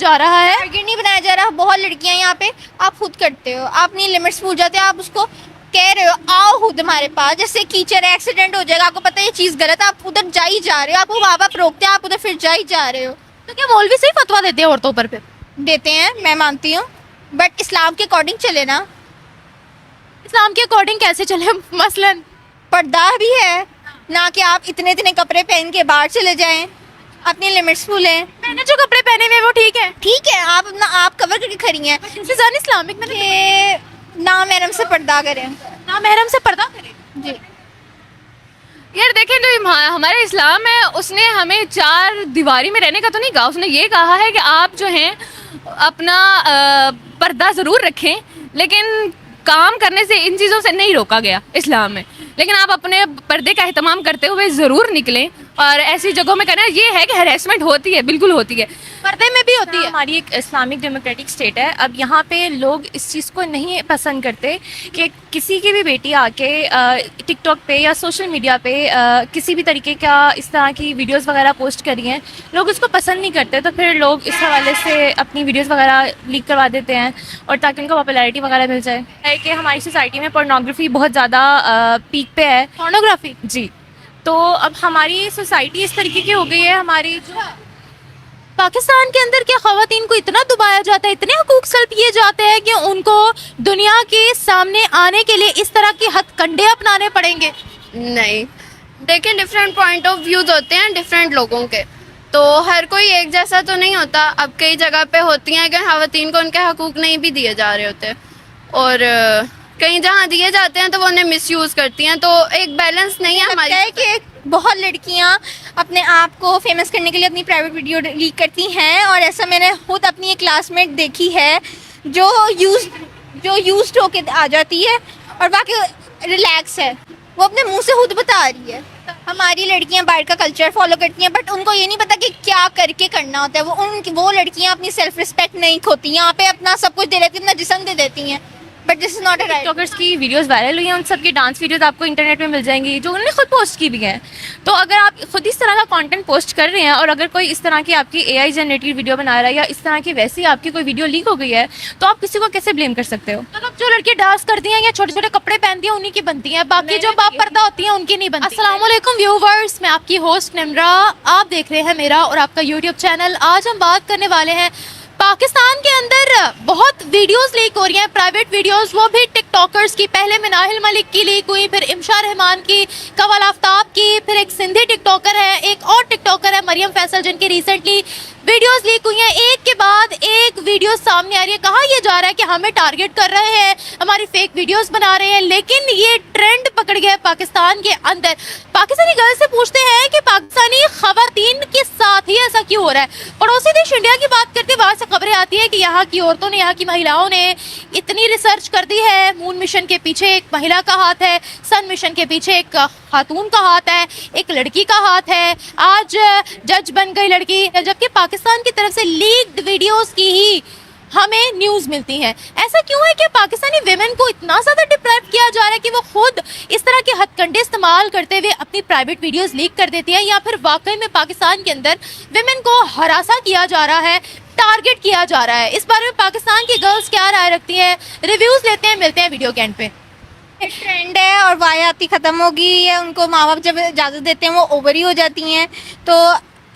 जा रहा है। टारगेट नहीं बनाया जा रहा, बहुत लड़कियां यहाँ पे, आप खुद करते हो, आप अपनी लिमिट्स भूल जाते हो, आप उसको कह रहे हो आओ खुद हमारे पास, जैसे कीचड़ एक्सीडेंट हो जाएगा, आपको पता है ये चीज़ गलत है, आप उधर जा ही जा रहे हो, आपको बाबा रोकते हैं, आप उधर फिर जा ही जा रहे हो। तो क्या मौलवी सही फतवा देते हैं औरतों पर फिर? देते हैं, मैं मानती हूँ, बट इस्लाम के अकॉर्डिंग चले ना। इस्लाम के अकॉर्डिंग कैसे चले? मसलन पर्दा भी है ना, कि आप इतने इतने कपड़े पहन के बाहर चले जाएं, अपनी लिमिट्स भूलें। मैंने जो कपड़े पहने हुए वो ठीक है, ठीक है, आप अपना आप कवर करके खड़ी हैं दिस इज अनइस्लामिक। मैंने कि ना महरम से पर्दा करें। ना महरम से पर्दा करें। जी, यार देखें, जो हमारा इस्लाम है उसने हमें चार दीवारी में रहने का तो नहीं कहा, उसने ये कहा है कि आप जो हैं अपना पर्दा ज़रूर रखें, लेकिन काम करने से इन चीज़ों से नहीं रोका गया इस्लाम में। लेकिन आप अपने पर्दे का एहतमाम करते हुए ज़रूर निकलें, और ऐसी जगहों में करना ये है कि हैरेसमेंट होती है, बिल्कुल होती है, पर्दे में भी होती है। हमारी एक इस्लामिक डेमोक्रेटिक स्टेट है। अब यहाँ पे लोग इस चीज़ को नहीं पसंद करते कि किसी की भी बेटी आके टिकटॉक पे या सोशल मीडिया पे किसी भी तरीके का इस तरह की वीडियोस वगैरह पोस्ट करी हैं, लोग उसको पसंद नहीं करते, तो फिर लोग इस हवाले से अपनी वीडियोस वगैरह लीक करवा देते हैं, और ताकि उनको पॉपुलैरिटी वगैरह मिल जाए। है कि हमारी सोसाइटी में पोर्नोग्राफी बहुत ज़्यादा पीक पे है। पोर्नोग्राफी जी, तो अब हमारी सोसाइटी इस तरीके की हो गई है, हमारी पाकिस्तान के अंदर क्या ख़वातीन को इतना दबाया जाता है, इतने हकूक सल्ब किए जाते हैं कि उनको दुनिया के सामने आने के लिए इस तरह के हथकंडे अपनाने पड़ेंगे? नहीं, देखिए डिफरेंट पॉइंट ऑफ व्यूज होते हैं डिफरेंट लोगों के, तो हर कोई एक जैसा तो नहीं होता। अब कई जगह पे होती हैं कि खवातीन को उनके हकूक नहीं भी दिए जा रहे होते, और कहीं जहाँ दिए जाते हैं तो वो उन्हें मिसयूज़ करती हैं, तो एक बैलेंस नहीं है हमारी। है कि बहुत लड़कियां अपने आप को फेमस करने के लिए अपनी प्राइवेट वीडियो लीक करती हैं, और ऐसा मैंने खुद अपनी एक क्लासमेट देखी है जो यूज्ड होके आ जाती है और बाकी रिलैक्स है, वो अपने मुंह से खुद बता रही है। हमारी लड़कियां बाहर का कल्चर फॉलो करती हैं, बट उनको ये नहीं पता कि क्या करके करना होता है। वो लड़कियां अपनी सेल्फ रिस्पेक्ट नहीं खोती, यहाँ पे अपना सब कुछ दे देती हैं, अपना जिस्म दे देती हैं, but this is not a right. TikTokers की वीडियोस वायरल हुई हैं, उन सब की डांस वीडियोस आपको इंटरनेट में मिल जाएंगी जो उन्होंने खुद पोस्ट की भी हैं। तो अगर आप खुद इस तरह का कंटेंट पोस्ट कर रहे हैं, और अगर कोई इस तरह की आपकी एआई जनरेटेड वीडियो बना रहा है, या इस तरह की वैसी आपकी कोई वीडियो लीक हो गई है, तो आप किसी को कैसे ब्लेम कर सकते हो? मतलब जो लड़की डांस करती हैं या छोटे छोटे कपड़े पहनती हैं उन्हीं की बनती हैं, बाकी जो बाप पर्दा होती हैं उनकी नहीं बनती। अस्सलाम वालेकुम व्यूवर्स, मैं आपकी होस्ट निम्रा, आप देख रहे हैं मेरा और आपका यूट्यूब चैनल। आज हम बात करने वाले हैं पाकिस्तान के अंदर बहुत वीडियोस लीक हो रही हैं, प्राइवेट वीडियोस, वो भी टिकटॉकर्स की। पहले मिनाहिल मलिक की लीक हुई, फिर इमशा रहमान की, कवल आफ्ताब की, फिर एक सिंधी टिकटॉकर है, एक और टिकटॉकर है मरियम फैसल, जिनकी रिसेंटली वीडियोस लीक हुई हैं। एक के बाद एक वीडियो सामने आ रही है, कहा यह जा रहा है कि हमें टारगेट कर रहे हैं, हमारी फेक वीडियोस बना रहे हैं, लेकिन ये ट्रेंड पकड़ गया है पाकिस्तान के अंदर। पाकिस्तानी गर्ल से पूछते हैं कि पाकिस्तानी खवातीन के साथ ही ऐसा क्यों हो रहा है। पड़ोसी देश इंडिया की बात करते वहाँ से खबरें आती है कि यहाँ की औरतों ने, यहाँ की महिलाओं ने इतनी रिसर्च कर दी है, मून मिशन के पीछे एक महिला का हाथ है, सन मिशन के पीछे एक खातून का हाथ है, एक लड़की का हाथ है, आज जज बन गई लड़की, जबकि पाकिस्तान की तरफ से लीक्ड वीडियोस की ही हमें न्यूज़ मिलती हैं। ऐसा क्यों है कि पाकिस्तानी वेमेन को इतना ज़्यादा डिप्राइव किया जा रहा है कि वो खुद इस तरह के हथकंडे इस्तेमाल करते हुए अपनी प्राइवेट वीडियोस लीक कर देती है, या फिर वाकई में पाकिस्तान के अंदर वेमेन को हरासा किया जा रहा है, टारगेट किया जा रहा है? इस बारे में पाकिस्तान की गर्ल्स क्या राय रखती हैं, रिव्यूज़ लेते हैं, मिलते हैं वीडियो के एंड पे। एक ट्रेंड है और वायाती ख़त्म होगी, या उनको माँ बाप जब इजाज़त देते हैं वो ओवर ही हो जाती हैं, तो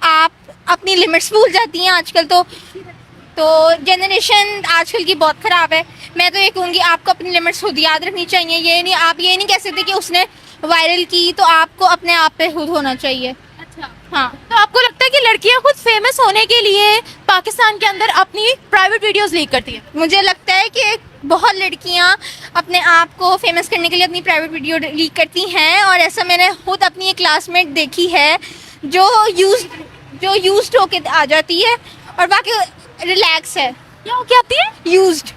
आप अपनी लिमिट्स भूल जाती हैं आजकल। तो जनरेशन आजकल की बहुत ख़राब है। मैं तो ये कहूँगी आपको अपनी लिमिट्स खुद याद रखनी चाहिए। आप ये नहीं कह सकते कि उसने वायरल की तो आपको अपने आप पे खुद होना चाहिए। अच्छा, हाँ, तो आपको लगता है कि लड़कियां खुद फेमस होने के लिए पाकिस्तान के अंदर अपनी प्राइवेट वीडियोस लीक करती हैं? मुझे लगता है कि बहुत लड़कियां अपने आप को फेमस करने के लिए अपनी प्राइवेट वीडियो लीक करती हैं, और ऐसा मैंने खुद अपनी एक क्लासमेट देखी है जो यूज्ड होके आ जाती है, और बाकी रिलैक्स है। क्या हो, क्या आती है? यूज्ड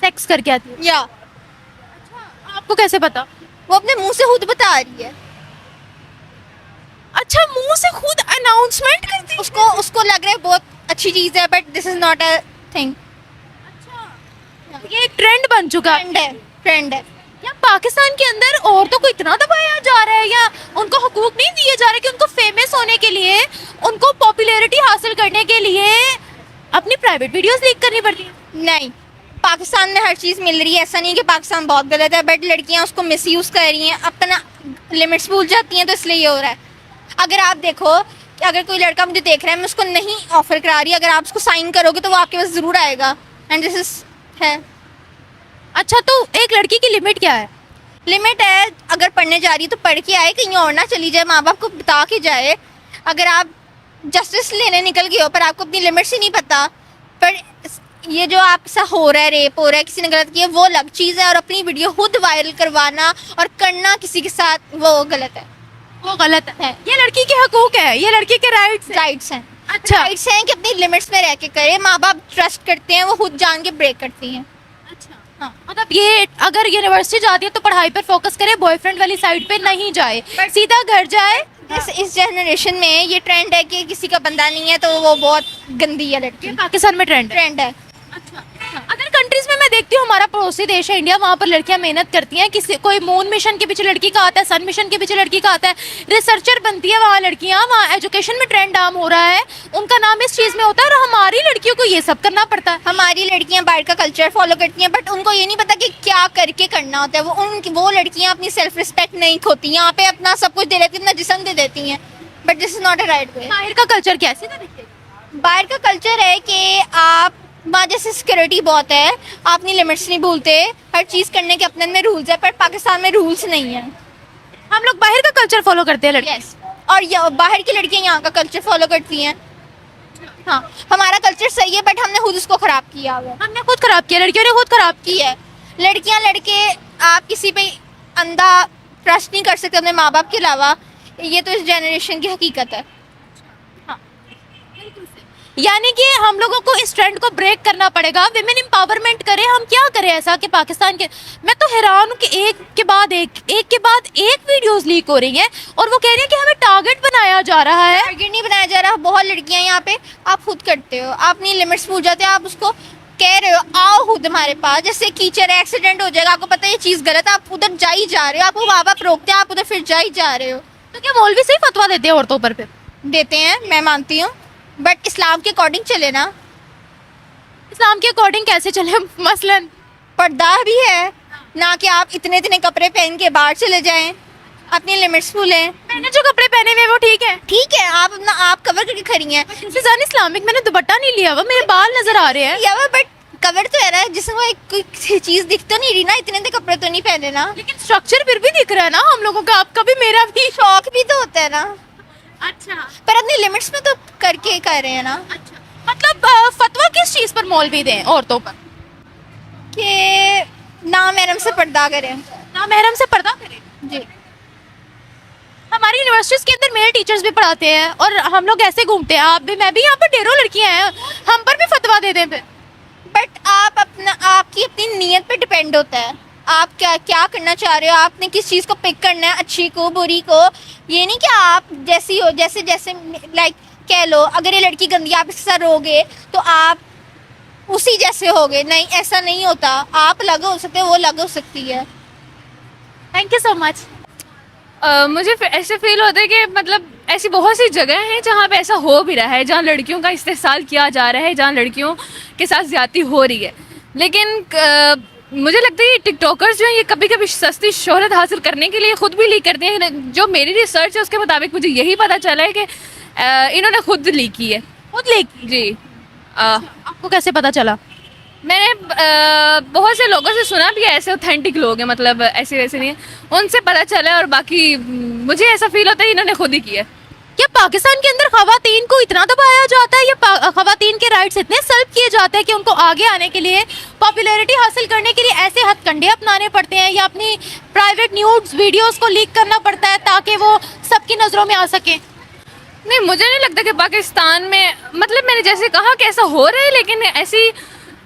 सेक्स करके आती है? या आपको कैसे पता? वो अपने मुंह से खुद बता रही है। अच्छा, मुंह से खुद अनाउंसमेंट करती है? उसको लग रहा है बहुत अच्छी चीज़ है, but this is not a thing. ये एक ट्रेंड बन चुका है। ट्रेंड है। या पाकिस्तान के अंदर औरतों को इतना दबाया जा रहा है, या उनको हकूक नहीं दिए जा रहे कि उनको फेमस होने के लिए, उनको पॉपुलैरिटी हासिल करने के लिए अपनी प्राइवेट वीडियोस लीक करनी पड़ती है? नहीं, पाकिस्तान में हर चीज़ मिल रही है, ऐसा नहीं कि पाकिस्तान बहुत गलत है, बट लड़कियां उसको मिसयूज़ कर रही हैं, अपना लिमिट्स भूल जाती हैं, तो इसलिए ये हो रहा है। अगर आप देखो कि अगर कोई लड़का मुझे देख रहा है, मैं उसको नहीं ऑफर करा रही, अगर आप उसको साइन करोगे तो वो आपके पास ज़रूर आएगा, एंड दिस इज है। अच्छा, तो एक लड़की की लिमिट क्या है? लिमिट है, अगर पढ़ने जा रही है तो पढ़ के आए, कहीं और ना चली जाए, माँ बाप को बता के जाए। अगर आप जस्टिस लेने निकल गए हो पर आपको अपनी लिमिट्स ही नहीं पता, पर ये जो आपसे हो रहा है, रेप हो रहा है, किसी ने गलत किया, वो अलग चीज़ है, और अपनी वीडियो खुद वायरल करवाना और करना किसी के साथ, वो गलत है। वो गलत है। ये लड़की के हकूक है, ये लड़की के राइट्स है। राइट्स हैं। अच्छा। राइट्स हैं कि अपनी लिमिट्स में रह के करे, माँ बाप ट्रस्ट करते हैं, वो खुद जान के ब्रेक करती हैं। अच्छा, हाँ, मतलब ये अगर यूनिवर्सिटी जाती है तो पढ़ाई पर फोकस करे, बॉयफ्रेंड वाली साइड पे नहीं जाए, सीधा घर जाए। इस जनरेशन में ये ट्रेंड है कि किसी का बंदा नहीं है तो वो बहुत गंदी है लड़की। पाकिस्तान में ट्रेंड है। ट्रेंड है। अच्छा, अदर कंट्रीज में मैं देखती हूँ, हमारा पड़ोसी देश है इंडिया, वहाँ पर लड़कियां मेहनत करती हैं, किसी कोई मून मिशन के पीछे लड़की का आता है, सन मिशन के पीछे लड़की का आता है, रिसर्चर बनती है वहाँ लड़कियां, वहाँ एजुकेशन में ट्रेंड डाउन हो रहा है, उनका नाम इस चीज में होता है, और हमारी लड़कियों को ये सब करना पड़ता है। हमारी लड़कियां बाहर का कल्चर फॉलो करती हैं, बट उनको ये नहीं पता कि क्या करके करना होता है। वो लड़कियां अपनी सेल्फ रिस्पेक्ट नहीं खोती, यहाँ पे अपना सब कुछ दे देती हैं, अपना जिस्म दे देती हैं, but this is not a right way. बाहर का कल्चर कैसे था? बाहर का कल्चर है कि आप वहाँ जैसे सिक्योरिटी बहुत है, आप अपनी लिमिट्स नहीं भूलते, हर चीज़ करने के अपने में रूल्स है, पर पाकिस्तान में रूल्स नहीं है। हम लोग बाहर का कल्चर फॉलो करते हैं लड़के। यस, और बाहर की लड़कियाँ यहाँ का कल्चर फॉलो करती हैं। हाँ, हमारा कल्चर सही है, बट हमने खुद उसको खराब किया हुआ है। हमने खुद खराब किया, लड़कियों ने खुद खराब की है। लड़कियाँ लड़के आप किसी पे अंधा ट्रस्ट नहीं कर सकते अपने माँ बाप के अलावा, ये तो इस जनरेशन की हकीकत है। यानी कि हम लोगों को इस ट्रेंड को ब्रेक करना पड़ेगा, विमेन एम्पावरमेंट करें। हम क्या करें ऐसा कि पाकिस्तान के, मैं तो हैरान हूँ कि एक के बाद एक वीडियोस लीक हो रही हैं और वो कह रही है कि हमें टारगेट बनाया जा रहा है। टारगेट नहीं बनाया जा रहा, बहुत लड़कियां यहाँ पे आप खुद करते हो, आप अपनी लिमिट्स भूल जाते हो, आप उसको कह रहे हो आओ खुद हमारे पास, जैसे कीचड़ है, एक्सीडेंट हो जाएगा, आपको पता है ये चीज़ गलत है, आप उधर जा ही जा रहे हो, आपको माँ बाप रोकते हैं, आप उधर फिर जा ही जा रहे हो। तो क्या मौलवी सही फतवा देते हैं औरतों पर? फिर देते हैं, मैं मानती हूँ, बट इस्लाम के अकॉर्डिंग चले ना। इस्लाम के अकॉर्डिंग कैसे चले? मसलन पर्दा भी है ना, कि आप इतने इतने कपड़े पहन के बाहर चले जाएं, अपनी लिमिट्स भूलें। मैंने जो कपड़े पहने हुए वो ठीक है, ठीक है, आप अपना आप कवर करके खड़ी हैं। इस्लामिक मैंने दुपट्टा नहीं लिया हुआ, मेरे बाल नजर आ रहे हैं। या बट कवर तो है ना, जिसमें कोई चीज दिख तो नहीं रही ना, इतने इतने कपड़े तो नहीं पहने ना। लेकिन स्ट्रक्चर फिर भी दिख रहा है ना हम लोगों का, आपका भी मेरा भी। शौक भी तो होता है ना। अच्छा, पर अपनी लिमिट्स में तो करके कर रहे हैं ना। अच्छा, मतलब फतवा किस चीज पर मौलवी दें औरतों पर? कि ना महरम से पर्दा करें। ना महरम से पर्दा करें। जी, हमारी यूनिवर्सिटीज के अंदर मेल टीचर्स भी पढ़ाते हैं और हम लोग ऐसे घूमते हैं, आप भी मैं भी, यहाँ पर ढेरों लड़कियां हैं, हम पर भी फतवा दे दें फिर? बट आप आपकी अपनी नीयत पे डिपेंड होता है, आप क्या करना चाह रहे हो, आपने किस चीज़ को पिक करना है, अच्छी को बुरी को। ये नहीं कि आप जैसी हो, जैसे लाइक कह लो अगर ये लड़की गंदी, आप इसके साथ रहोगे तो आप उसी जैसे होगे, नहीं ऐसा नहीं होता, आप अलग हो सकते हो, वो अलग हो सकती है। Thank you so much. मुझे ऐसे फील होता है कि मतलब ऐसी बहुत सी जगह हैं जहाँ पे ऐसा हो भी रहा है, जहाँ लड़कियों का इस्तेसाल किया जा रहा है, जहाँ लड़कियों के साथ ज्यादती हो रही है। लेकिन मुझे लगता है ये टिकटॉकर्स जो हैं ये कभी कभी सस्ती शोहरत हासिल करने के लिए खुद भी लीक करते हैं। जो मेरी रिसर्च है उसके मुताबिक मुझे यही पता चला है कि इन्होंने खुद लीक की है। खुद लीक? जी। आपको कैसे पता चला? मैंने बहुत से लोगों से सुना भी है, ऐसे ऑथेंटिक लोग हैं, मतलब ऐसे वैसे नहीं है, उनसे पता चला है। और बाकी मुझे ऐसा फील होता है इन्होंने खुद ही किया है। क्या पाकिस्तान के अंदर खवातीन को इतना दबाया जाता है, या खवातीन के राइट्स इतने सल्ब किए जाते हैं कि उनको आगे आने के लिए, पॉपुलैरिटी हासिल करने के लिए ऐसे हथकंडे अपनाने पड़ते हैं, या अपनी प्राइवेट न्यूड्स वीडियोस को लीक करना पड़ता है ताकि वो सबकी नज़रों में आ सके? नहीं, मुझे नहीं लगता कि पाकिस्तान में, मतलब मैंने जैसे कहा कि ऐसा हो रहा है, लेकिन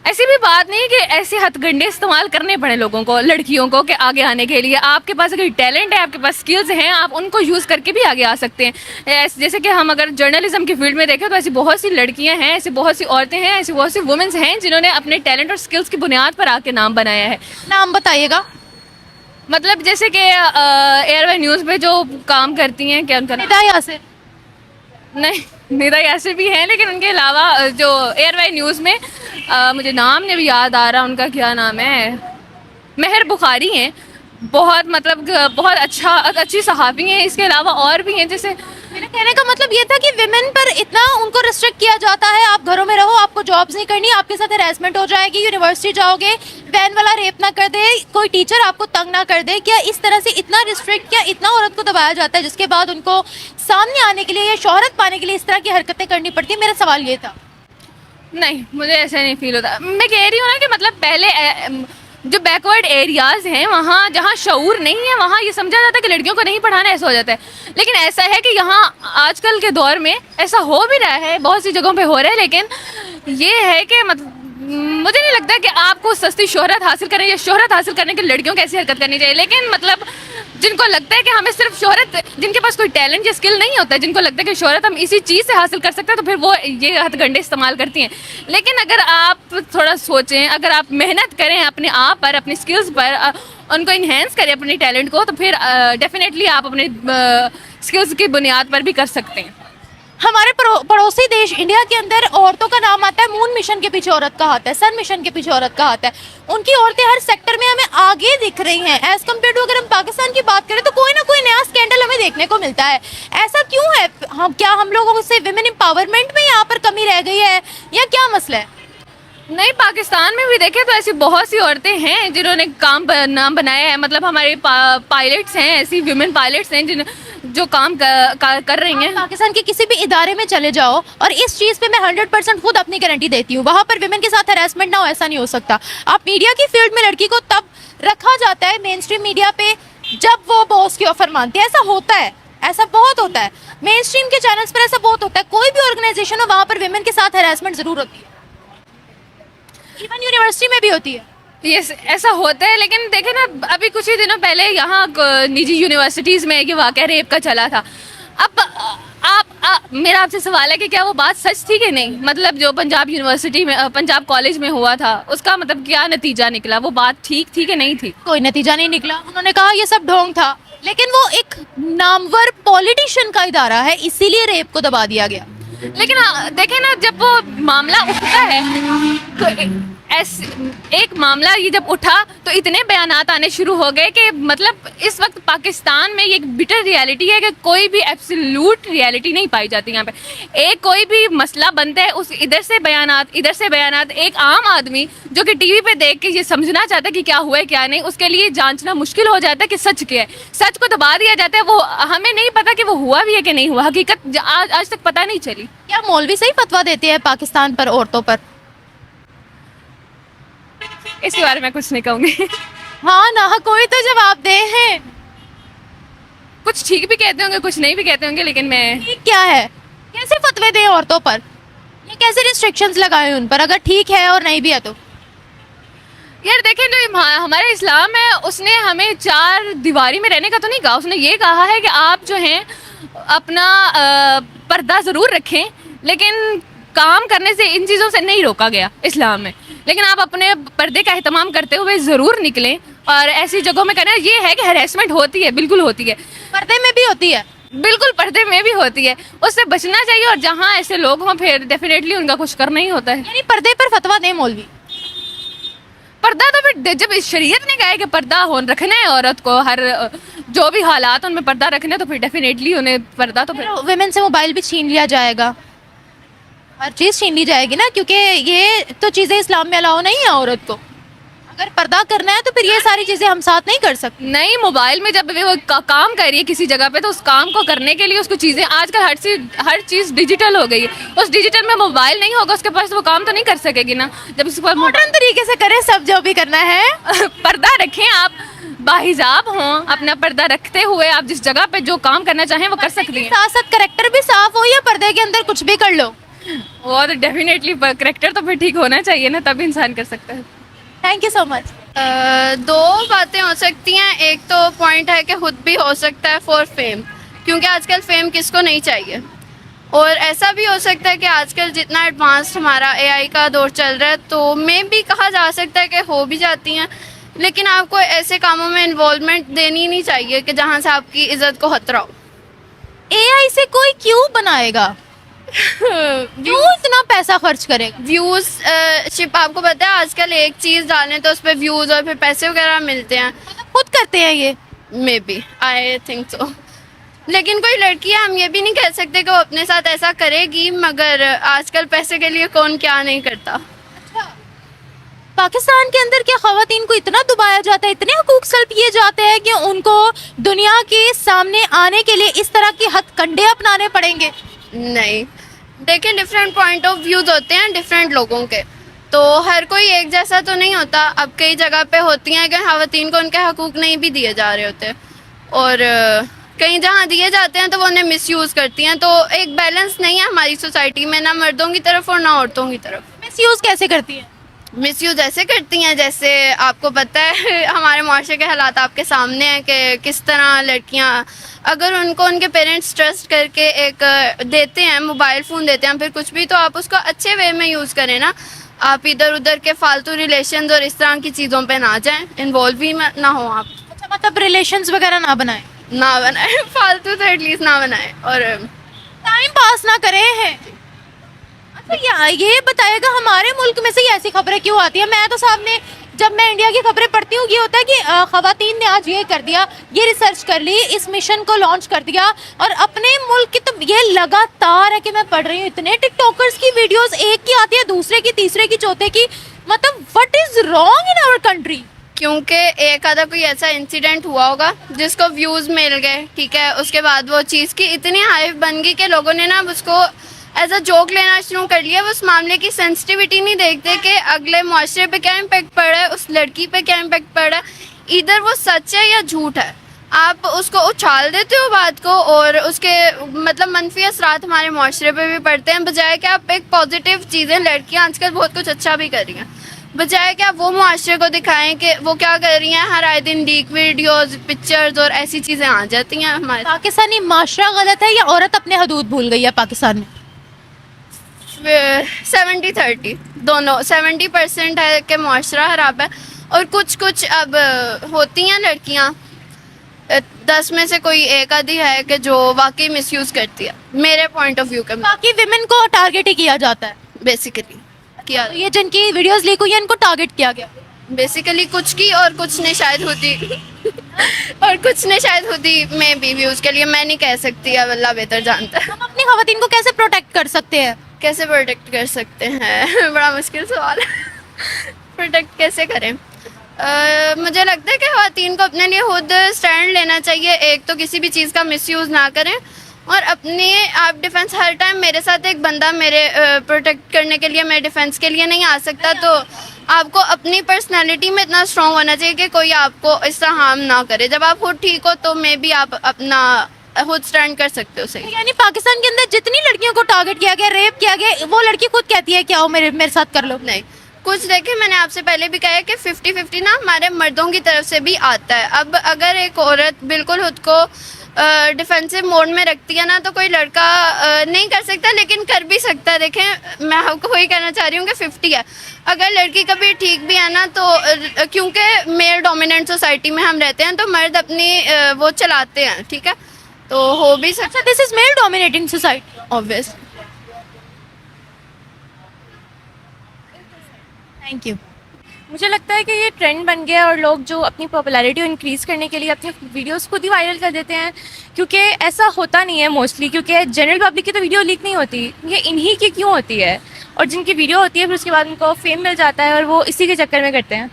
ऐसी भी बात नहीं कि ऐसे हथकंडे इस्तेमाल करने पड़े लोगों को, लड़कियों को, कि आगे आने के लिए। आपके पास अगर टैलेंट है, आपके पास स्किल्स हैं, आप उनको यूज़ करके भी आगे आ सकते हैं। जैसे कि हम अगर जर्नलिज्म की फील्ड में देखें तो ऐसी बहुत सी लड़कियां हैं, ऐसी बहुत सी औरतें हैं, ऐसी बहुत सी वुमेन्स हैं जिन्होंने अपने टैलेंट और स्किल्स की बुनियाद पर आके नाम बनाया है। नाम बताइएगा। मतलब जैसे कि एयरवे न्यूज़ पे जो काम करती हैं, क्या उनका नाम? निदा यासिर? नहीं, निदा यासिर भी हैं, लेकिन उनके अलावा जो एयरवाई न्यूज़ में मुझे नाम नहीं भी याद आ रहा उनका, क्या नाम है, महर बुखारी हैं, बहुत मतलब बहुत अच्छी सहाफ़ी हैं। इसके अलावा और भी हैं, जैसे मेरे कहने का मतलब ये था कि विमेन पर इतना उनको रिस्ट्रिक्ट किया जाता है, आप घरों में रहो, आपको जॉब्स नहीं करनी, आपके साथ हैरेसमेंट हो जाएगी, यूनिवर्सिटी जाओगे, वैन वाला रेप ना कर दे, कोई टीचर आपको तंग ना कर दे। क्या इस तरह से इतना रिस्ट्रिक्ट, क्या इतना औरत को दबाया जाता है जिसके बाद उनको सामने आने के लिए या शोहरत पाने के लिए इस तरह की हरकतें करनी पड़ती है? मेरा सवाल ये था। नहीं, मुझे ऐसा नहीं फील होता। मैं कह रही हूँ ना कि मतलब पहले जो बैकवर्ड एरियाज़ हैं वहाँ जहाँ शऊर नहीं है वहाँ ये समझा जाता है कि लड़कियों को नहीं पढ़ाना, ऐसा हो जाता है। लेकिन ऐसा है कि यहाँ आजकल के दौर में ऐसा हो भी रहा है, बहुत सी जगहों पे हो रहा है, लेकिन ये है कि मतलब मुझे नहीं लगता कि आपको सस्ती शोहरत हासिल करने या शोहरत हासिल करने के लिए लड़कियों को ऐसी हरकत करनी चाहिए। लेकिन मतलब जिनको लगता है कि हमें सिर्फ शोहरत, जिनके पास कोई टैलेंट या स्किल नहीं होता है, जिनको लगता है कि शोहरत हम इसी चीज़ से हासिल कर सकते हैं, तो फिर वो ये हथकंडे इस्तेमाल करती हैं। लेकिन अगर आप थोड़ा सोचें, अगर आप मेहनत करें अपने आप पर, अपनी स्किल्स पर, उनको इन्हेंस करें अपने टैलेंट को, तो फिर डेफिनेटली आप अपने स्किल्स की बुनियाद पर भी कर सकते हैं। हमारे पड़ोसी देश इंडिया के अंदर औरतों का नाम आता है, मून मिशन के पीछे औरत का हाथ है, सन मिशन के पीछे औरत का हाथ है। उनकी औरतें हर सेक्टर में हमें आगे दिख रही हैं। एज कम्पेयर टू अगर हम पाकिस्तान की बात करें तो कोई ना कोई नया स्कैंडल हमें देखने को मिलता है। ऐसा क्यों है? क्या हम लोगों से विमेन एम्पावरमेंट में यहाँ पर कमी रह गई है या क्या मसला है? नहीं, पाकिस्तान में भी देखें तो ऐसी बहुत सी औरतें हैं जिन्होंने नाम बनाया है। मतलब हमारे पायलट्स हैं, ऐसी वुमेन पायलट्स हैं जो काम कर रही हैं। पाकिस्तान के किसी भी इदारे में चले जाओ और इस चीज़ पे मैं 100% खुद अपनी गारंटी देती हूँ, वहाँ पर विमेन के साथ हरासमेंट ना हो, ऐसा नहीं हो सकता। आप मीडिया की फील्ड में लड़की को तब रखा जाता है मेन स्ट्रीम मीडिया पे जब वो बॉस की ऑफर मानती है। ऐसा होता है, ऐसा बहुत होता है। मेन स्ट्रीम के चैनल्स पर ऐसा बहुत होता है। कोई भी ऑर्गेनाइजेशन हो वहाँ पर विमेन के साथ हरासमेंट जरूर होती है, इवन यूनिवर्सिटी में भी होती है। यस, ऐसा होता है। लेकिन देखे ना, अभी कुछ ही दिनों पहले यहाँ निजी यूनिवर्सिटीज़ में ये वाक़या रेप का चला था। अब मेरा आपसे सवाल है कि क्या वो बात सच थी कि नहीं? मतलब जो पंजाब यूनिवर्सिटी में, पंजाब कॉलेज में हुआ था, उसका मतलब क्या नतीजा निकला? वो बात ठीक थी कि नहीं थी? कोई नतीजा नहीं निकला। उन्होंने कहा ये सब ढोंग था, लेकिन वो एक नामवर पॉलिटिशियन का इदारा है, इसीलिए रेप को दबा दिया गया। लेकिन देखें ना, जब वो मामला उठता है तो एक मामला ये जब उठा तो इतने बयानात आने शुरू हो गए कि मतलब इस वक्त पाकिस्तान में ये एक बिटर रियलिटी है कि कोई भी एब्सोल्यूट रियलिटी नहीं पाई जाती यहाँ पे। एक कोई भी मसला बनता है, उस इधर से बयानात, एक आम आदमी जो कि टीवी पे देख के ये समझना चाहता है कि क्या हुआ है क्या नहीं, उसके लिए जांचना मुश्किल हो जाता है कि सच क्या है। सच को दबा दिया जाता है। वो हमें नहीं पता कि वो हुआ भी है कि नहीं हुआ, हकीकत आज तक पता नहीं चली। क्या मौलवी सही फतवा देते हैं पाकिस्तान पर औरतों पर? इसके बारे में कुछ नहीं कहूँगी। हाँ ना, कोई तो जवाब दे हैं। कुछ ठीक भी कहते होंगे, कुछ नहीं भी कहते होंगे, लेकिन मैं ठीक क्या है? कैसे फतवे दें औरतों पर? ये कैसे रिस्ट्रिक्शंस लगाए उन पर अगर ठीक है और नहीं भी है तो? यार देखें, जो हमारे इस्लाम है उसने हमें चार दीवारी में रहने का तो नहीं कहा। उसने ये कहा है कि आप जो हैं अपना पर्दा ज़रूर रखें, लेकिन काम करने से इन चीज़ों से नहीं रोका गया इस्लाम में। लेकिन आप अपने पर्दे का एहतमाम करते हुए ज़रूर निकलें और ऐसी जगहों में करना। ये है कि हैरेसमेंट होती है, बिल्कुल होती है, पर्दे में भी होती है, बिल्कुल पर्दे में भी होती है, उससे बचना चाहिए। और जहाँ ऐसे लोग हों फिर डेफिनेटली उनका कुछ करना ही होता है। यानी पर्दे पर फतवा दें मौलवी। पर्दा तो फिर जब इस शरीयत ने कहा है कि पर्दा हो रखना है औरत को, हर जो भी हालात उनमें पर्दा रखना है, तो फिर डेफिनेटली उन्हें पर्दा तो फिर विमेन से मोबाइल भी छीन लिया जाएगा, हर चीज़ छीन ली जाएगी ना, क्योंकि ये तो चीज़ें इस्लाम में अलाउ नहीं है औरत को। अगर पर्दा करना है तो फिर ये सारी चीज़ें हम साथ नहीं कर सकते। नहीं, मोबाइल में जब वो काम कर रही है किसी जगह पे, तो उस काम को करने के लिए उसको चीज़ें, आजकल हर चीज़ डिजिटल हो गई है। उस डिजिटल में मोबाइल नहीं होगा उसके पास, वो काम तो नहीं कर सकेगी ना। जब उसके पास मॉडर्न तरीके से करें सब जो भी करना है। पर्दा रखें, आप बाहिजाब हों, अपना पर्दा रखते हुए आप जिस जगह पे जो काम करना चाहें वो कर सकती हैं। साथ साथ करेक्टर भी साफ हो या पर्दे के अंदर कुछ भी कर लो, वो तो डेफिनेटली करेक्टर तो फिर ठीक होना चाहिए ना, तभी इंसान कर सकता है। Thank you so much. दो बातें हो सकती हैं। एक तो पॉइंट है कि खुद भी हो सकता है फॉर फेम, क्योंकि आजकल फेम किसको नहीं चाहिए। और ऐसा भी हो सकता है कि आजकल जितना एडवांस्ड हमारा एआई का दौर चल रहा है, तो मे भी कहा जा सकता है कि हो भी जाती हैं, लेकिन आपको ऐसे कामों में इन्वॉल्वमेंट देनी नहीं चाहिए कि जहाँ से आपकी इज्जत को खतरा हो। एआई से कोई क्यों बनाएगा? क्यों इतना पैसा खर्च करेगा? व्यूज शिप आपको पता है आजकल एक चीज डालें तो उस पर व्यूज और फिर पैसे वगैरह मिलते हैं। खुद करते हैं ये? May be, I think so. लेकिन कोई लड़की है, हम ये भी नहीं कह सकते कि वो अपने साथ ऐसा करेगी, मगर आजकल पैसे के लिए कौन क्या नहीं करता। पाकिस्तान के अंदर क्या खवातीन को इतना दबाया जाता है, इतने हकूक सल्ब किए जाते हैं कि उनको दुनिया के सामने आने के लिए इस तरह की हथकंडे अपनाने पड़ेंगे? नहीं, देखिए डिफरेंट पॉइंट ऑफ व्यूज होते हैं डिफरेंट लोगों के, तो हर कोई एक जैसा तो नहीं होता। अब कई जगह पे होती हैं कि खवातीन को उनके हकूक नहीं भी दिए जा रहे होते, और कहीं जहाँ दिए जाते हैं तो वो उन्हें मिसयूज़ करती हैं। तो एक बैलेंस नहीं है हमारी सोसाइटी में, ना मर्दों की तरफ और ना औरतों की तरफ। मिसयूज कैसे करती हैं? मिसयूज़ ऐसे करती हैं जैसे आपको पता है हमारे माशरे के हालात आपके सामने हैं कि किस तरह लड़कियां, अगर उनको उनके पेरेंट्स ट्रस्ट करके एक देते हैं, मोबाइल फ़ोन देते हैं, फिर कुछ भी, तो आप उसको अच्छे वे में यूज़ करें ना। आप इधर उधर के फालतू रिलेशंस और इस तरह की चीज़ों पे ना जाएं, इन्वॉल्व भी ना हो आप। अच्छा, मतलब रिलेशंस वगैरह ना बनाएं? ना बनाए फालतू तो एटलीस्ट ना बनाए, और टाइम पास ना करें हैं। अच्छा, ये बताएगा हमारे मुल्क में से ही ऐसी खबरें क्यों आती है? मैं तो सामने जब मैं इंडिया की खबरें पढ़ती हूँ ये होता है कि खवातीन ने आज ये कर दिया, ये रिसर्च कर ली, इस मिशन को लॉन्च कर दिया, और अपने मुल्क की तो ये लगातार है कि मैं पढ़ रही हूँ इतने टिकटॉकर्स की वीडियोस, एक की आती है, दूसरे की, तीसरे की, चौथे की, मतलब what is wrong in our country? क्योंकि एक आधा कोई ऐसा इंसिडेंट हुआ होगा जिसको व्यूज़ मिल गए, ठीक है, उसके बाद वो चीज़ की इतनी हाइप बन गई कि लोगों ने ना उसको एज अ जोक लेना शुरू कर लिया। वो उस मामले की सेंसिटिविटी नहीं देखते कि अगले मुआशरे पे क्या इम्पेक्ट पड़ रहा है, उस लड़की पे क्या इम्पेक्ट पड़ रहा है, इधर वो सच है या झूठ है। आप उसको उछाल देते हो बात को, और उसके मतलब मनफी असरात हमारे मुआशरे पे भी पड़ते हैं, बजाय कि आप एक पॉजिटिव चीज़ें, लड़कियाँ आजकल बहुत कुछ अच्छा भी कर रही हैं, बजाय कि आप वो मुआशरे को दिखाएं कि वो क्या कर रही हैं। हर आए दिन लीक वीडियोस, पिक्चर्स और ऐसी चीज़ें आ जाती हैं हमारे। पाकिस्तानी माशरा गलत है या औरत अपने हदूद भूल गई है पाकिस्तान में? 70-30 दोनों। 70% है कि मुआशरा खराब है, और कुछ कुछ अब होती हैं लड़कियां, 10 में से कोई एक आधी है कि जो वाकई मिसयूज करती है, मेरे पॉइंट ऑफ व्यू के। बाकी विमेन को टारगेट ही किया जाता है बेसिकली किया, तो ये जिनकी वीडियोस लीक हुई है इनको टारगेट किया गया बेसिकली कुछ की, और कुछ ने शायद होती और कुछ ने शायद होती में भी व्यूज के लिए, मैं नहीं कह सकती, अब अल्लाह बेहतर जानता है। हम अपनी खवातीन को कैसे प्रोटेक्ट कर सकते हैं? कैसे प्रोटेक्ट कर सकते हैं बड़ा मुश्किल सवाल है। प्रोटेक्ट कैसे करें? मुझे लगता है कि ख़वातीन को अपने लिए खुद स्टैंड लेना चाहिए। एक तो किसी भी चीज़ का मिसयूज़ ना करें, और अपने आप डिफेंस, हर टाइम मेरे साथ एक बंदा मेरे प्रोटेक्ट करने के लिए, मेरे डिफेंस के लिए नहीं आ सकता। तो आपको अपनी पर्सनालिटी में इतना स्ट्रॉन्ग होना चाहिए कि कोई आपको इस तरह हार्म ना करे। जब आप खुद ठीक हो तो मे बी आप अपना खुद स्टैंड कर सकते हो सही। यानी पाकिस्तान के अंदर जितनी लड़कियों को टारगेट किया गया, रेप किया गया, वो लड़की खुद कहती है कि आओ मेरे साथ कर लो? नहीं, कुछ देखे, मैंने आपसे पहले भी कहा है कि 50-50 ना हमारे मर्दों की तरफ से भी आता है। अब अगर एक औरत बिल्कुल खुद को डिफेंसिव मोड में रखती है ना, तो कोई लड़का नहीं कर सकता, लेकिन कर भी सकता है। देखें, मैं आपको वही कहना चाह रही हूँ कि 50 है। अगर लड़की कभी ठीक भी है ना, तो क्योंकि मेल डोमिनेंट सोसाइटी में हम रहते हैं, तो मर्द अपनी वो चलाते हैं, ठीक है, तो हो भी सकता। This is male dominating society, obvious. Thank you. मुझे लगता है कि ये ट्रेंड बन गया है और लोग जो अपनी पॉपुलैरिटी इंक्रीज़ करने के लिए अपनी वीडियोस खुद ही वायरल कर देते हैं, क्योंकि ऐसा होता नहीं है मोस्टली, क्योंकि जनरल पब्लिक की तो वीडियो लीक नहीं होती, ये इन्हीं की क्यों होती है, और जिनकी वीडियो होती है फिर उसके बाद उनको फेम मिल जाता है और वो इसी के चक्कर में करते हैं।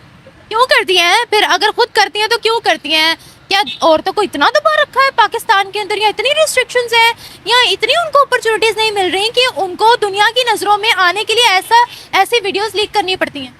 क्यों करती हैं फिर? अगर खुद करती हैं तो क्यों करती हैं? क्या औरतों को इतना दबा रखा है पाकिस्तान के अंदर, या इतनी रिस्ट्रिक्शंस हैं, या इतनी उनको अपॉर्चुनिटीज़ नहीं मिल रही कि उनको दुनिया की नज़रों में आने के लिए ऐसी वीडियोस लीक करनी पड़ती हैं?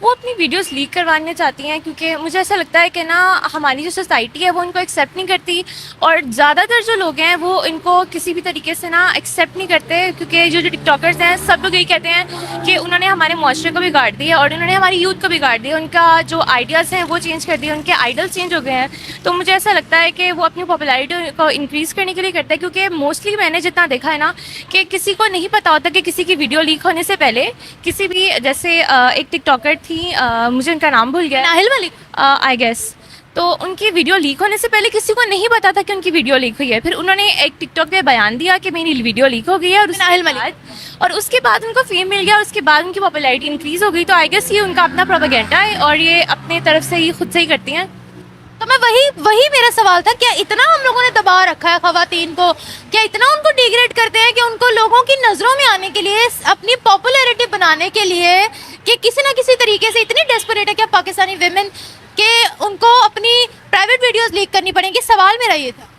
वो अपनी वीडियोस लीक करवाना चाहती हैं, क्योंकि मुझे ऐसा लगता है कि ना हमारी जो सोसाइटी है वो इनको एक्सेप्ट नहीं करती, और ज़्यादातर जो लोग हैं वो इनको किसी भी तरीके से ना एक्सेप्ट नहीं करते, क्योंकि जो टिकटॉकर्स हैं सब लोग यही कहते हैं कि उन्होंने हमारे मुआशरे को बिगाड़ दिया और उन्होंने हमारी यूथ को बिगाड़ दिया, उनका जो आइडियाज़ हैं वो चेंज कर दिए, उनके आइडल चेंज हो गए हैं। तो मुझे ऐसा लगता है कि वो अपनी पॉपुलैरिटी को इंक्रीज़ करने के लिए करता है, क्योंकि मोस्टली मैंने जितना देखा है ना कि किसी को नहीं पता होता कि किसी की वीडियो लीक होने से पहले किसी भी, जैसे एक टिकटॉकर थी, मुझे उनका नाम भूल गया, नाहिल मलिक आई गेस, तो उनकी वीडियो लीक होने से पहले किसी को नहीं पता था कि उनकी वीडियो लीक हुई है। फिर उन्होंने एक टिकटॉक पे बयान दिया कि मेरी वीडियो लीक हो गई है, और उसके बाद उनको फेम मिल गया, और उसके बाद उनकी पॉपुलैरिटी इंक्रीज हो गई। तो आई गेस ये उनका अपना प्रोपेगेंडा है और ये अपने तरफ से ही खुद से ही करती हैं। तो मैं वही मेरा सवाल था, क्या इतना हम लोगों ने दबा रखा है खवातीन को, क्या इतना उनको डिग्रेड करते हैं कि उनको लोगों की नज़रों में आने के लिए, अपनी पॉपुलैरिटी बनाने के लिए, कि किसी ना किसी तरीके से इतनी डेस्परेट है क्या पाकिस्तानी विमेन कि उनको अपनी प्राइवेट वीडियोस लीक करनी पड़ेंगी? सवाल मेरा ये था।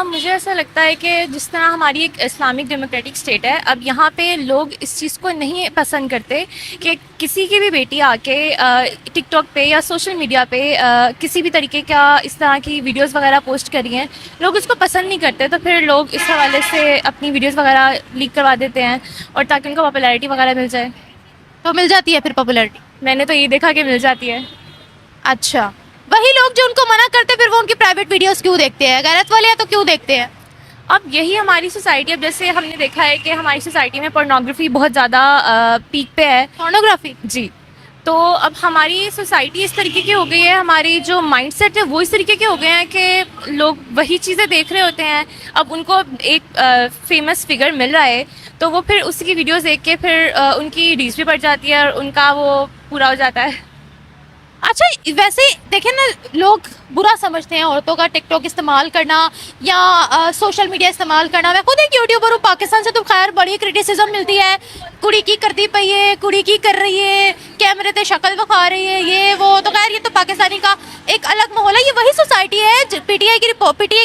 मुझे ऐसा लगता है कि जिस तरह हमारी एक इस्लामिक डेमोक्रेटिक स्टेट है, अब यहाँ पे लोग इस चीज़ को नहीं पसंद करते कि किसी की भी बेटी आके टिकटॉक पे या सोशल मीडिया पे किसी भी तरीके का इस तरह की वीडियोस वगैरह पोस्ट करी हैं। लोग उसको पसंद नहीं करते, तो फिर लोग इस हवाले से अपनी वीडियोस वगैरह लीक करवा देते हैं, और ताकि उनको पॉपुलैरिटी वगैरह मिल जाए। तो मिल जाती है फिर पॉपुलैरिटी? मैंने तो ये देखा कि मिल जाती है। अच्छा, वही लोग जो उनको मना करते फिर वो उनकी प्राइवेट वीडियोस क्यों देखते हैं? गैरत वाले हैं तो क्यों देखते हैं? अब यही हमारी सोसाइटी, अब जैसे हमने देखा है कि हमारी सोसाइटी में पोर्नोग्राफी बहुत ज़्यादा पीक पे है। पोर्नोग्राफी? जी। तो अब हमारी सोसाइटी इस तरीके की हो गई है, हमारी जो माइंडसेट है वो इस तरीके के हो गए हैं कि लोग वही चीज़ें देख रहे होते हैं। अब उनको एक फेमस फिगर मिल रहा है, तो वो फिर उसी की वीडियोस देख के फिर उनकी रीच भी बढ़ जाती है और उनका वो पूरा हो जाता है। अच्छा, वैसे देखें ना, लोग बुरा समझते हैं औरतों का टिकटॉक इस्तेमाल करना या सोशल मीडिया इस्तेमाल करना। मैं खुद एक यूट्यूबर हूँ पाकिस्तान से, तो खैर बड़ी क्रिटिसिज्म मिलती है, कुड़ी की करती पई है, कुड़ी की कर रही है, कैमरे पे शक्ल दिखा रही है, ये वो। तो खैर ये तो पाकिस्तानी का एक अलग माहौल है। ये वही सोसाइटी है, पीटीआई की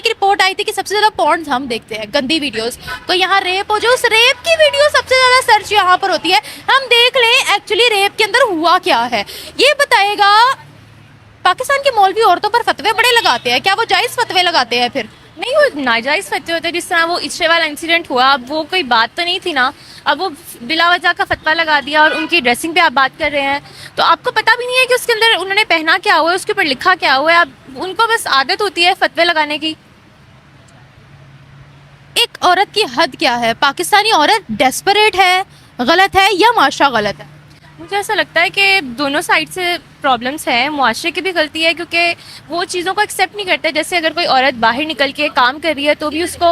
रिपोर्ट आई थी कि सबसे ज़्यादा पॉर्न्स हम देखते हैं, गंदी वीडियोज़। तो यहाँ रेप हो, जो उस रेप की वीडियो सबसे ज़्यादा सर्च यहाँ पर होती है। हम देख लें एक्चुअली रेप के अंदर हुआ क्या है, ये बताएगा। पाकिस्तान के मौलवी औरतों पर फतवे बड़े लगाते हैं, क्या वो जायज़ फतवे लगाते हैं? फिर नहीं, वो नाजायज़ फतवे होते हैं। जिस तरह वो इश्रे वाला इंसिडेंट हुआ, अब वो कोई बात तो नहीं थी ना, अब वो बिला वजह का फतवा लगा दिया, और उनकी ड्रेसिंग पे आप बात कर रहे हैं, तो आपको पता भी नहीं है कि उसके अंदर उन्होंने पहना क्या हुआ है, उसके ऊपर लिखा क्या हुआ है। अब उनको बस आदत होती है फतवे लगाने की। एक औरत की हद क्या है? पाकिस्तानी औरत डेस्परेट है, गलत है, या माशरा गलत है? मुझे ऐसा लगता है कि दोनों साइड से प्रॉब्लम्स हैं। मुआशरे की भी गलती है, क्योंकि वो चीज़ों को एक्सेप्ट नहीं करते। जैसे अगर कोई औरत बाहर निकल के काम कर रही है, तो भी उसको,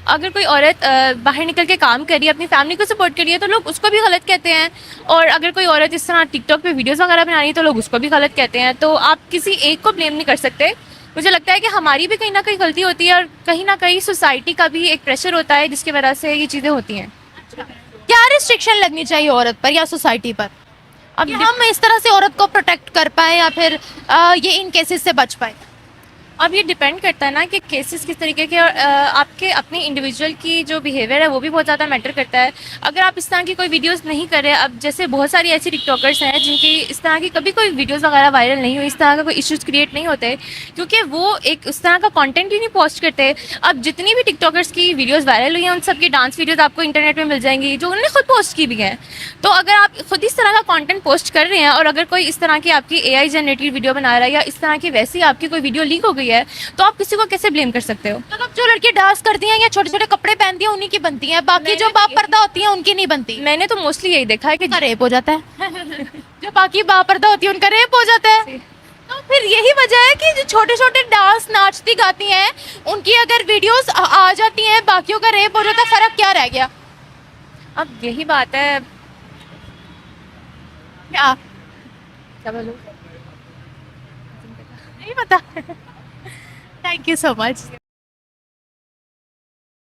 अगर कोई औरत बाहर निकल के काम कर रही है, अपनी फैमिली को सपोर्ट कर रही है, तो लोग उसको भी गलत कहते हैं। और अगर कोई औरत इस तरह टिकटॉक पे वीडियोस वगैरह बना रही है, तो लोग उसको भी गलत कहते हैं। तो आप किसी एक को ब्लेम नहीं कर सकते। मुझे लगता है कि हमारी भी कहीं ना कहीं गलती होती है, और कहीं ना कहीं सोसाइटी का भी एक प्रेशर होता है, जिसकी वजह से ये चीज़ें होती हैं। क्या रिस्ट्रिक्शन लगनी चाहिए औरत पर या सोसाइटी पर, अब हम इस तरह से औरत को प्रोटेक्ट कर पाए, या फिर ये इन केसेस से बच पाए? अब ये डिपेंड करता है ना कि केसेस किस तरीके के, और आपके अपने इंडिविजुअल की जो बिहेवियर है वो भी बहुत ज़्यादा मैटर करता है। अगर आप इस तरह की कोई वीडियोस नहीं कर रहे, अब जैसे बहुत सारी ऐसी टिकटॉकर्स हैं जिनकी इस तरह की कभी कोई वीडियोस वगैरह वायरल नहीं हुई, इस तरह का कोई इश्यूज़ क्रिएट नहीं होते, क्योंकि वो एक उस तरह का कंटेंट ही नहीं पोस्ट करते। अब जितनी भी टिकटॉकर्स की वीडियोज़ वायरल हुई हैं, उन सबकी डांस वीडियोज़ आपको इंटरनेट में मिल जाएंगी, जो उन्होंने खुद पोस्ट की भी हैं। तो अगर आप खुद इस तरह का कॉन्टेंट पोस्ट कर रहे हैं, और अगर कोई इस तरह की आपकी AI जनरेटेड वीडियो बना रहा है, या इस तरह की वैसी आपकी कोई वीडियो लीक हो गई है, तो आप किसी को कैसे ब्लेम कर सकते हो? मतलब जो लड़की डांस करती हैं या छोटे छोटे कपड़े पहनती हैं उन्हीं की बनती हैं, बाकी जो बापर्दा होती हैं उनकी नहीं बनती। मैंने तो मोस्टली यही देखा है कि रेप हो जाता है जो बाकी बापर्दा होती है उनका रेप हो जाता है। तो फिर यही वजह है कि जो छोटे छोटे डांस नाचती गाती हैं उनकी अगर वीडियोस आ जाती हैं, बाकियों का रेप हो जाता है, फर्क क्या रह गया? अब यही बात है। क्या बोलूं, नहीं पता। Thank you so much.